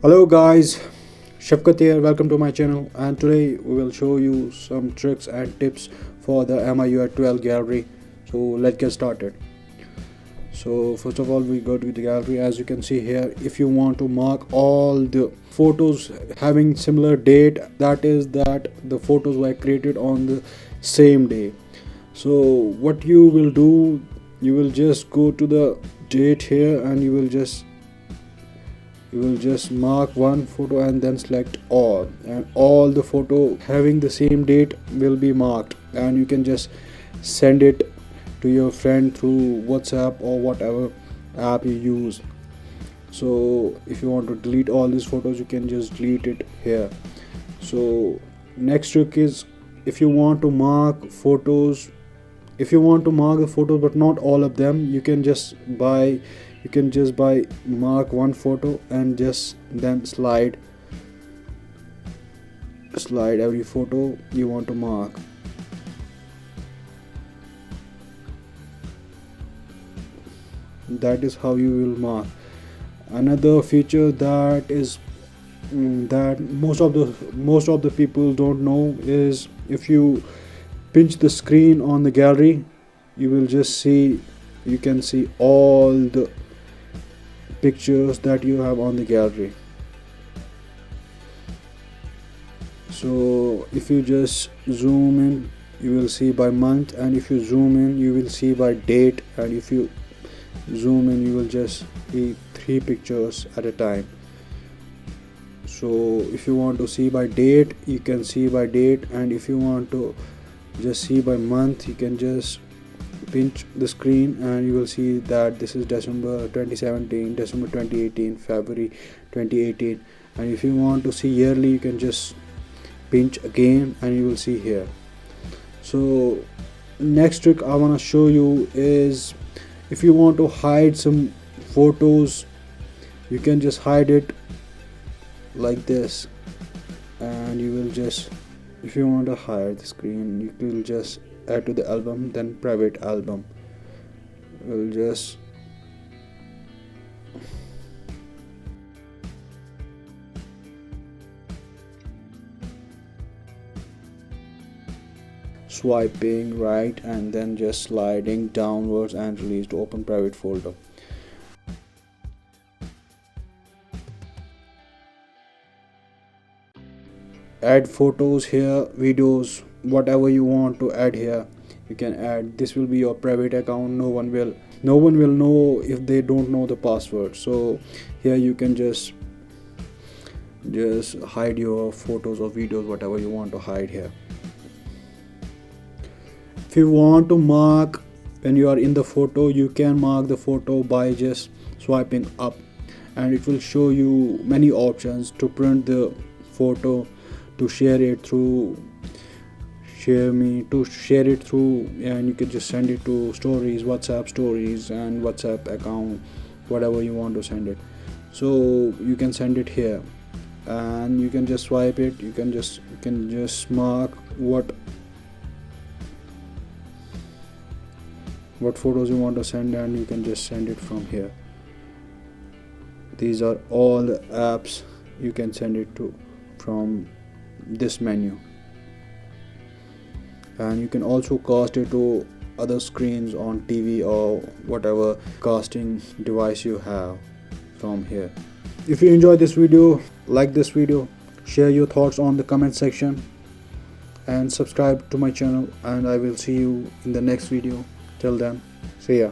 Hello guys, Shafkat here, welcome to my channel, and today we will show you some tricks and tips for the MIUI 12 gallery. So let's get started. So first of all we go to the gallery. As you can see here, if you want to mark all the photos having similar date, that is that the photos were created on the same day. So what you will do, you will just go to the date here and you will just mark one photo and then select all, and all the photo having the same date will be marked, and you can just send it to your friend through WhatsApp or whatever app you use. So if you want to delete all these photos, you can just delete it here. So next trick is, if you want to mark photos if you want to mark the photos but not all of them, you can just buy mark one photo and just then slide every photo you want to mark. That is how you will mark. Another feature that is that most of the people don't know is, if you pinch the screen on the gallery, you can see all the pictures that you have on the gallery. So if you just zoom in, you will see by month, and if you zoom in, you will see by date, and if you zoom in, you will just see three pictures at a time. So if you want to see by date, you can see by date, and if you want to just see by month, you can just pinch the screen and you will see that this is December 2017, December 2018, February 2018. And if you want to see yearly, you can just pinch again and you will see here. So next trick I want to show you is, if you want to hide some photos, you can just hide it like this, and you will just, if you want to hide the screen, you will just add to the album, then private album. We'll just swiping right and then just sliding downwards and release to open private folder. Add photos here, videos, whatever you want to add here, you can add. This will be your private account. No one will know if they don't know the password. So here you can just hide your photos or videos, whatever you want to hide here. If you want to mark when you are in the photo, you can mark the photo by just swiping up, and it will show you many options to print the photo, to share it through and you can just send it to stories, WhatsApp stories, and WhatsApp account, whatever you want to send it. So you can send it here and you can just swipe it. You can just mark what photos you want to send, and you can just send it from here. These are all the apps you can send it to from this menu, and you can also cast it to other screens on TV or whatever casting device you have from here. If you enjoyed this video, like this video, share your thoughts on the comment section, and subscribe to my channel, and I will see you in the next video. Till then, see ya.